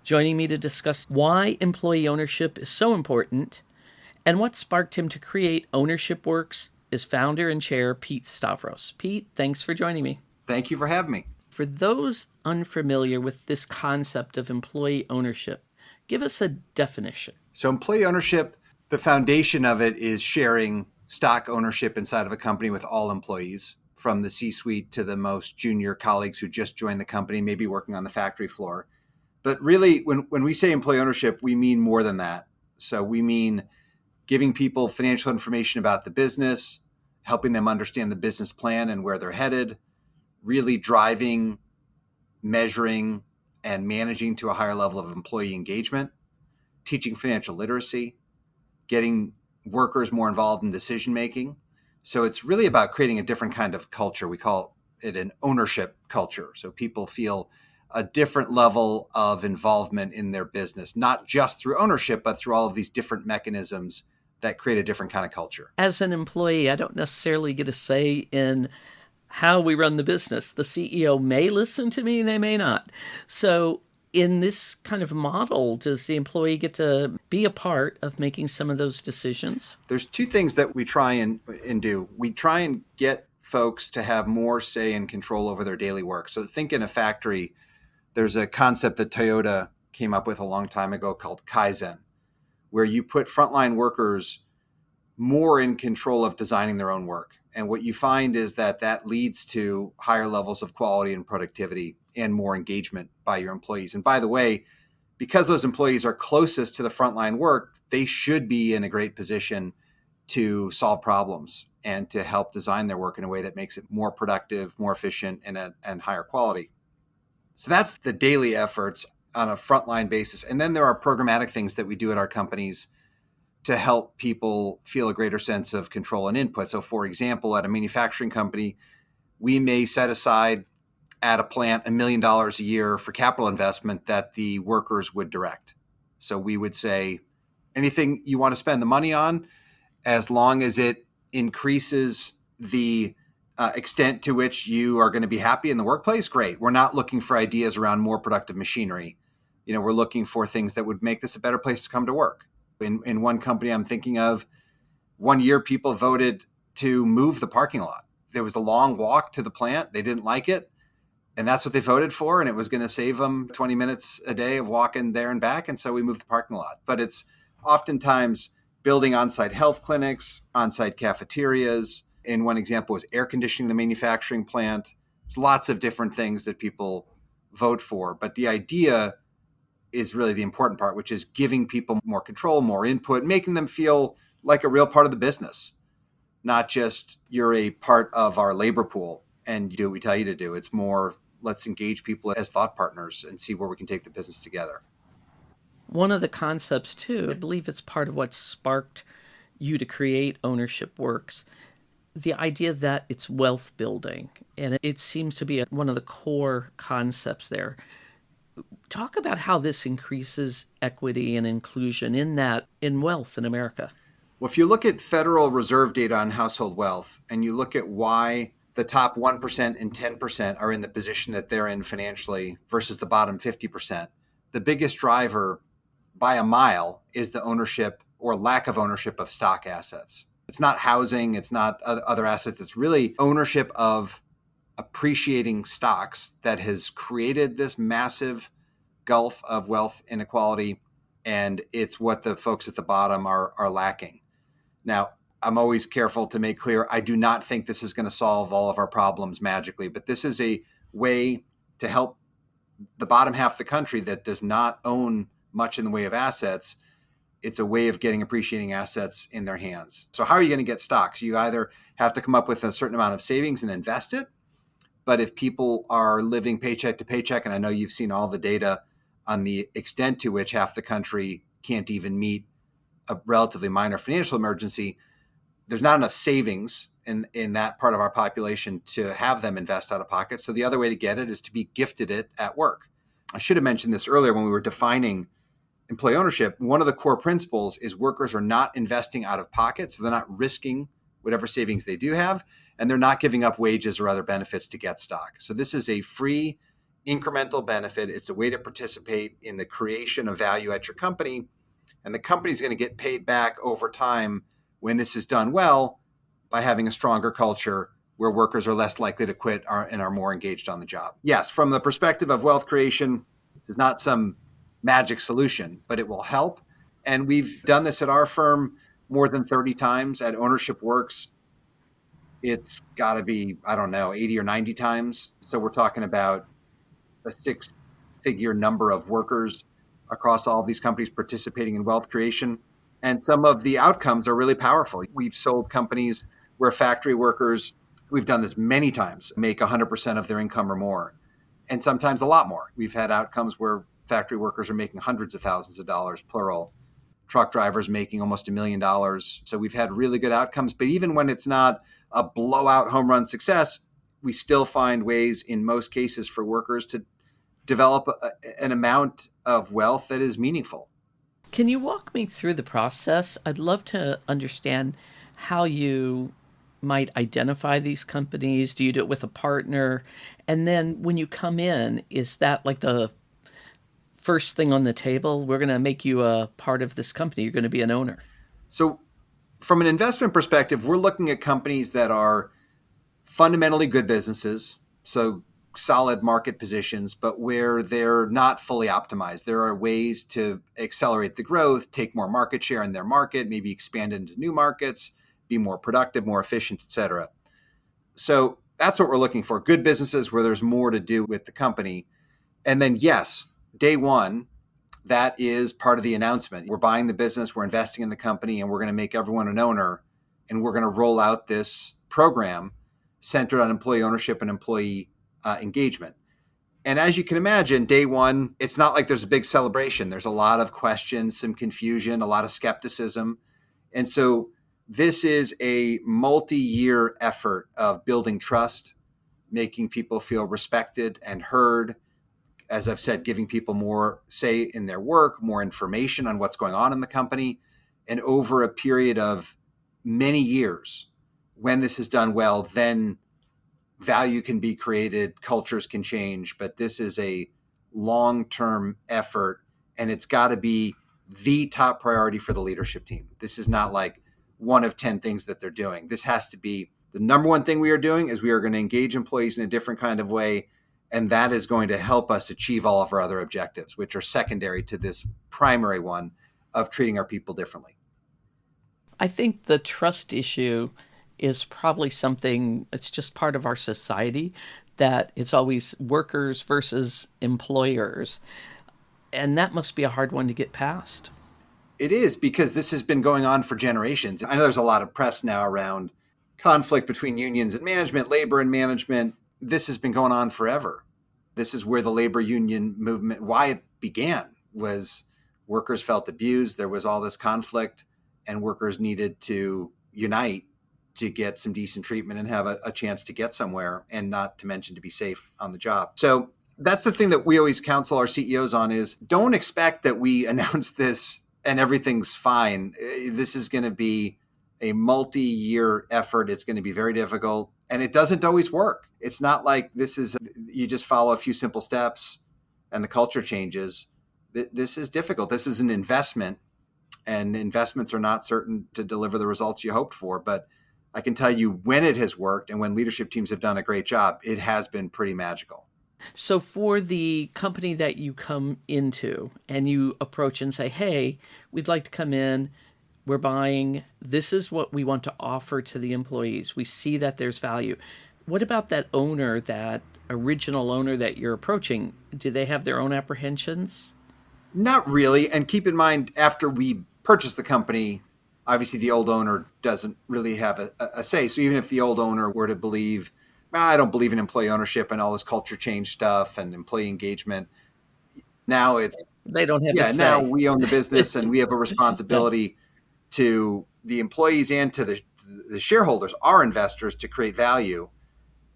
joining me to discuss why employee ownership is so important and what sparked him to create Ownership Works is founder and chair Pete Stavros. Pete, thanks for joining me. Thank you for having me. For those unfamiliar with this concept of employee ownership, give us a definition. So employee ownership, the foundation of it is sharing stock ownership inside of a company with all employees, from the C-suite to the most junior colleagues who just joined the company, maybe working on the factory floor. But really, when we say employee ownership, we mean more than that. So we mean giving people financial information about the business, helping them understand the business plan and where they're headed, really driving, measuring, and managing to a higher level of employee engagement, teaching financial literacy, getting workers more involved in decision making. So it's really about creating a different kind of culture. We call it an ownership culture. So people feel a different level of involvement in their business, not just through ownership, but through all of these different mechanisms that create a different kind of culture. As an employee, I don't necessarily get a say in how we run the business. The CEO may listen to me, they may not. So in this kind of model, does the employee get to be a part of making some of those decisions? There's two things that we try and do. We try and get folks to have more say and control over their daily work. So think in a factory, there's a concept that Toyota came up with a long time ago called Kaizen, where you put frontline workers more in control of designing their own work. And what you find is that leads to higher levels of quality and productivity and more engagement by your employees. And by the way, because those employees are closest to the frontline work, they should be in a great position to solve problems and to help design their work in a way that makes it more productive, more efficient, and higher quality. So that's the daily efforts on a frontline basis. And then there are programmatic things that we do at our companies to help people feel a greater sense of control and input. So for example, at a manufacturing company, we may set aside at a plant $1 million a year for capital investment that the workers would direct. So we would say, anything you want to spend the money on, as long as it increases the extent to which you are going to be happy in the workplace, great. We're not looking for ideas around more productive machinery. We're looking for things that would make this a better place to come to work. In one company I'm thinking of, one year people voted to move the parking lot. There was a long walk to the plant. They didn't like it. And that's what they voted for. And it was going to save them 20 minutes a day of walking there and back. And so we moved the parking lot. But it's oftentimes building on-site health clinics, on-site cafeterias. And one example was air conditioning the manufacturing plant. There's lots of different things that people vote for. But the idea is really the important part, which is giving people more control, more input, making them feel like a real part of the business, not just you're a part of our labor pool and you do what we tell you to do. It's more, let's engage people as thought partners and see where we can take the business together. One of the concepts, too, I believe it's part of what sparked you to create Ownership Works, the idea that it's wealth building. And it seems to be one of the core concepts there. Talk about how this increases equity and inclusion in wealth in America. Well, if you look at Federal Reserve data on household wealth and you look at why the top 1% and 10% are in the position that they're in financially versus the bottom 50%, the biggest driver by a mile is the ownership or lack of ownership of stock assets. It's not housing, it's not other assets, it's really ownership of appreciating stocks that has created this massive gulf of wealth inequality, and it's what the folks at the bottom are lacking. Now, I'm always careful to make clear, I do not think this is going to solve all of our problems magically, but this is a way to help the bottom half of the country that does not own much in the way of assets. It's a way of getting appreciating assets in their hands. So how are you going to get stocks? You either have to come up with a certain amount of savings and invest it, but if people are living paycheck to paycheck, and I know you've seen all the data on the extent to which half the country can't even meet a relatively minor financial emergency, there's not enough savings in that part of our population to have them invest out of pocket. So the other way to get it is to be gifted it at work. I should have mentioned this earlier when we were defining employee ownership. One of the core principles is workers are not investing out of pocket, so they're not risking whatever savings they do have, and they're not giving up wages or other benefits to get stock. So this is a free, incremental benefit. It's a way to participate in the creation of value at your company. And the company's going to get paid back over time when this is done well by having a stronger culture where workers are less likely to quit and are more engaged on the job. Yes, from the perspective of wealth creation, this is not some magic solution, but it will help. And we've done this at our firm more than 30 times. At Ownership Works, it's got to be, I don't know, 80 or 90 times. So we're talking about a six-figure number of workers across all of these companies participating in wealth creation. And some of the outcomes are really powerful. We've sold companies where factory workers, we've done this many times, make 100% of their income or more, and sometimes a lot more. We've had outcomes where factory workers are making hundreds of thousands of dollars, plural. Truck drivers making almost $1 million. So we've had really good outcomes. But even when it's not a blowout home run success, we still find ways in most cases for workers to develop an amount of wealth that is meaningful. Can you walk me through the process? I'd love to understand how you might identify these companies. Do you do it with a partner? And then when you come in, is that like the first thing on the table? We're going to make you a part of this company. You're going to be an owner. So, from an investment perspective, we're looking at companies that are fundamentally good businesses. So, solid market positions, but where they're not fully optimized. There are ways to accelerate the growth, take more market share in their market, maybe expand into new markets, be more productive, more efficient, et cetera. So that's what we're looking for. Good businesses where there's more to do with the company. And then, yes, day one, that is part of the announcement. We're buying the business, we're investing in the company, and we're going to make everyone an owner. And we're going to roll out this program centered on employee ownership and employee engagement. And as you can imagine, day one, it's not like there's a big celebration. There's a lot of questions, some confusion, a lot of skepticism. And so this is a multi-year effort of building trust, making people feel respected and heard. As I've said, giving people more say in their work, more information on what's going on in the company. And over a period of many years, when this is done well, then value can be created, cultures can change, but this is a long-term effort, and it's got to be the top priority for the leadership team. This is not like one of 10 things that they're doing. This has to be the number one thing we are doing. Is we are going to engage employees in a different kind of way, and that is going to help us achieve all of our other objectives, which are secondary to this primary one of treating our people differently. I think the trust issue is probably something it's just part of our society, that it's always workers versus employers. And that must be a hard one to get past. It is, because this has been going on for generations. I know there's a lot of press now around conflict between unions and management, labor and management. This has been going on forever. This is where the labor union movement, why it began, was workers felt abused. There was all this conflict, and workers needed to unite to get some decent treatment and have a chance to get somewhere, and not to mention to be safe on the job. So that's the thing that we always counsel our CEOs on, is don't expect that we announce this and everything's fine. This is going to be a multi-year effort. It's going to be very difficult, and it doesn't always work. It's not like this is, you just follow a few simple steps and the culture changes. This is difficult. This is an investment, and investments are not certain to deliver the results you hoped for. But I can tell you, when it has worked and when leadership teams have done a great job, it has been pretty magical. So, for the company that you come into and you approach and say, hey, we'd like to come in, we're buying, this is what we want to offer to the employees. We see that there's value. What about that owner, that original owner that you're approaching? Do they have their own apprehensions? Not really. And keep in mind, after we purchase the company, obviously the old owner doesn't really have a say. So even if the old owner were to believe, I don't believe in employee ownership and all this culture change stuff and employee engagement, now it's, They don't have a yeah, now say. we own the business and we have a responsibility to the employees and to the shareholders, our investors, to create value.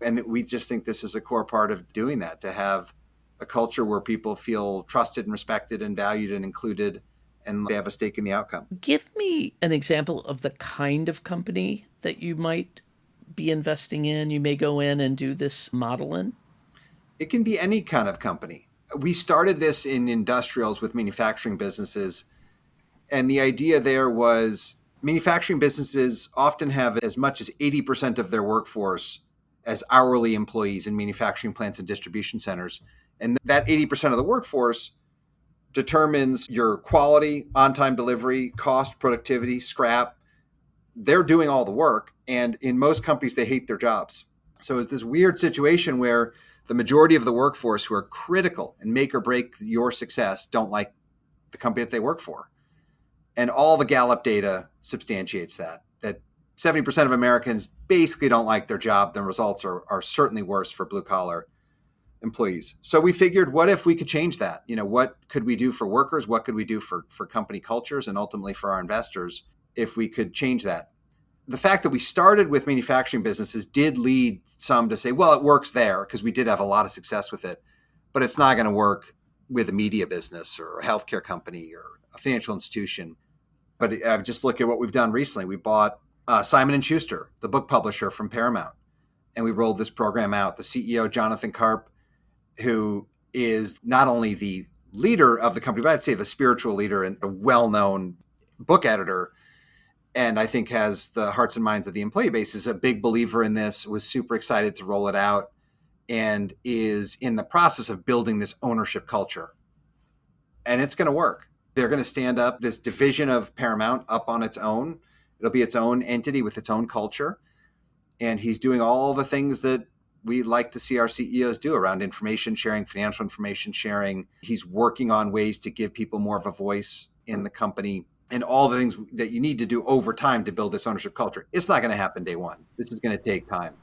And we just think this is a core part of doing that, to have a culture where people feel trusted and respected and valued and included, and they have a stake in the outcome. Give me an example of the kind of company that you might be investing in. You may go in and do this model in. It can be any kind of company. We started this in industrials with manufacturing businesses. And the idea there was manufacturing businesses often have as much as 80% of their workforce as hourly employees in manufacturing plants and distribution centers. And that 80% of the workforce determines your quality, on time delivery, cost, productivity, scrap. They're doing all the work. And in most companies, they hate their jobs. So it's this weird situation where the majority of the workforce who are critical and make or break your success don't like the company that they work for. And all the Gallup data substantiates that 70% of Americans basically don't like their job. The results are certainly worse for blue collar employees. So we figured, what if we could change that? What could we do for workers? What could we do for company cultures and ultimately for our investors if we could change that? The fact that we started with manufacturing businesses did lead some to say, well, it works there because we did have a lot of success with it, but it's not going to work with a media business or a healthcare company or a financial institution. But just look at what we've done recently. We bought Simon & Schuster, the book publisher from Paramount, and we rolled this program out. The CEO, Jonathan Karp, who is not only the leader of the company, but I'd say the spiritual leader and a well-known book editor, and I think has the hearts and minds of the employee base, is a big believer in this, was super excited to roll it out, and is in the process of building this ownership culture. And it's going to work. They're going to stand up this division of Paramount up on its own. It'll be its own entity with its own culture. And he's doing all the things that we like to see our CEOs do around information sharing, financial information sharing. He's working on ways to give people more of a voice in the company and all the things that you need to do over time to build this ownership culture. It's not going to happen day one. This is going to take time,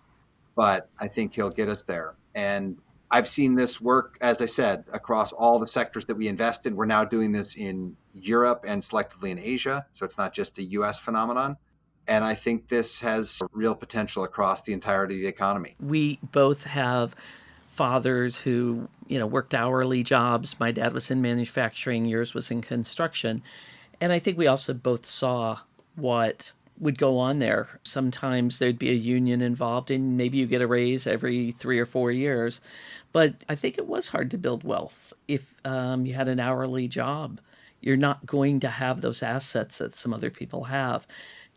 but I think he'll get us there. And I've seen this work, as I said, across all the sectors that we invest in. We're now doing this in Europe and selectively in Asia. So it's not just a US phenomenon. And I think this has real potential across the entirety of the economy. We both have fathers who, worked hourly jobs. My dad was in manufacturing, yours was in construction. And I think we also both saw what would go on there. Sometimes there'd be a union involved, and maybe you get a raise every 3 or 4 years. But I think it was hard to build wealth if you had an hourly job. You're not going to have those assets that some other people have.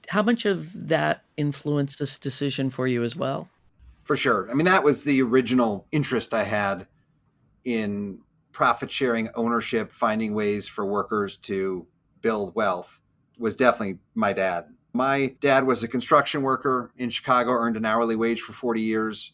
How much of that influenced this decision for you as well? For sure. I mean, that was the original interest I had in profit sharing, ownership, finding ways for workers to build wealth, was definitely my dad. My dad was a construction worker in Chicago, earned an hourly wage for 40 years.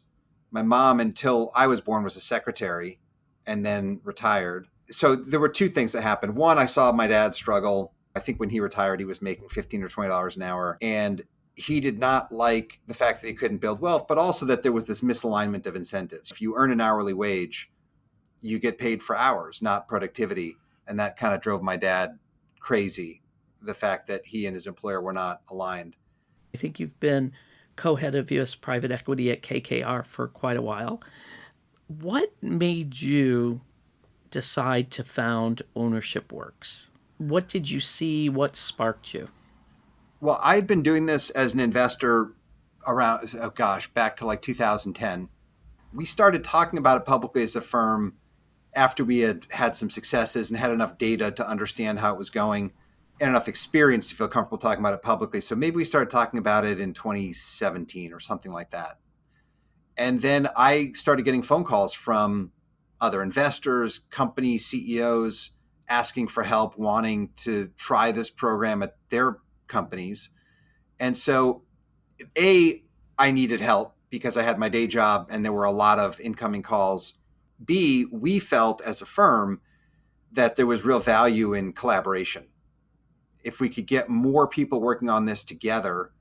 My mom, until I was born, was a secretary and then retired. So there were two things that happened. One, I saw my dad struggle. I think when he retired, he was making $15 or $20 an hour. And he did not like the fact that he couldn't build wealth, but also that there was this misalignment of incentives. If you earn an hourly wage, you get paid for hours, not productivity. And that kind of drove my dad crazy, the fact that he and his employer were not aligned. I think you've been co-head of U.S. private equity at KKR for quite a while. What made you decide to found Ownership Works? What did you see? What sparked you? Well, I'd been doing this as an investor around, back to like 2010. We started talking about it publicly as a firm after we had had some successes and had enough data to understand how it was going and enough experience to feel comfortable talking about it publicly. So maybe we started talking about it in 2017 or something like that. And then I started getting phone calls from other investors, company CEOs, asking for help, wanting to try this program at their companies. And so, I needed help because I had my day job and there were a lot of incoming calls. B, we felt as a firm that there was real value in collaboration. If we could get more people working on this together,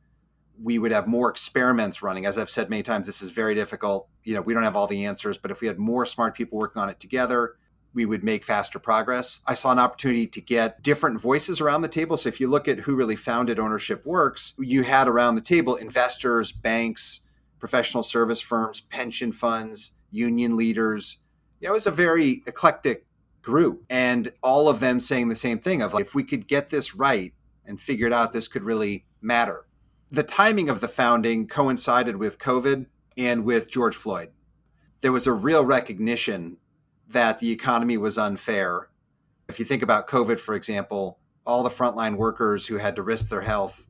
we would have more experiments running. As I've said many times, this is very difficult. We don't have all the answers, but if we had more smart people working on it together, we would make faster progress. I saw an opportunity to get different voices around the table. So if you look at who really founded Ownership Works, you had around the table investors, banks, professional service firms, pension funds, union leaders. It was a very eclectic group, and all of them saying the same thing of like, if we could get this right and figure it out, this could really matter. The timing of the founding coincided with COVID and with George Floyd. there was a real recognition that the economy was unfair. If you think about COVID, for example, all the frontline workers who had to risk their health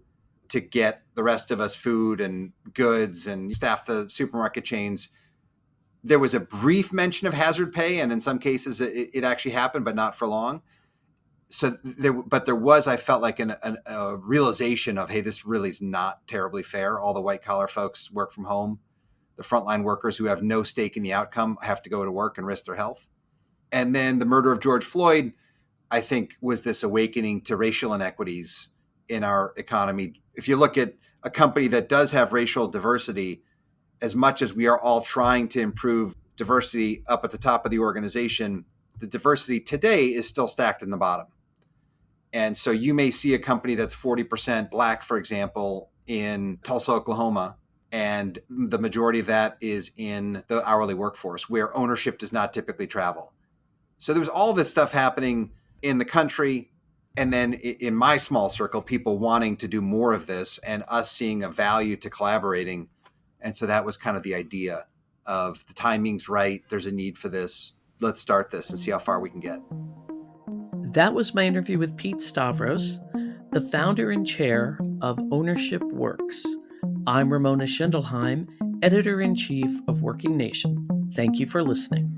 to get the rest of us food and goods and staff the supermarket chains, there was a brief mention of hazard pay, and in some cases it actually happened, but not for long. So there was, I felt like a realization of, hey, this really is not terribly fair. All the white collar folks work from home. The frontline workers who have no stake in the outcome have to go to work and risk their health. And then the murder of George Floyd, I think, was this awakening to racial inequities in our economy. If you look at a company that does have racial diversity, as much as we are all trying to improve diversity up at the top of the organization, the diversity today is still stacked in the bottom. And so you may see a company that's 40% Black, for example, in Tulsa, Oklahoma, and the majority of that is in the hourly workforce, where ownership does not typically travel. So there was all this stuff happening in the country. And then in my small circle, people wanting to do more of this and us seeing a value to collaborating. And so that was kind of the idea of, the timing's right. There's a need for this. Let's start this and see how far we can get. That was my interview with Pete Stavros, the founder and chair of Ownership Works. I'm Ramona Schindelheim, editor-in-chief of Working Nation. Thank you for listening.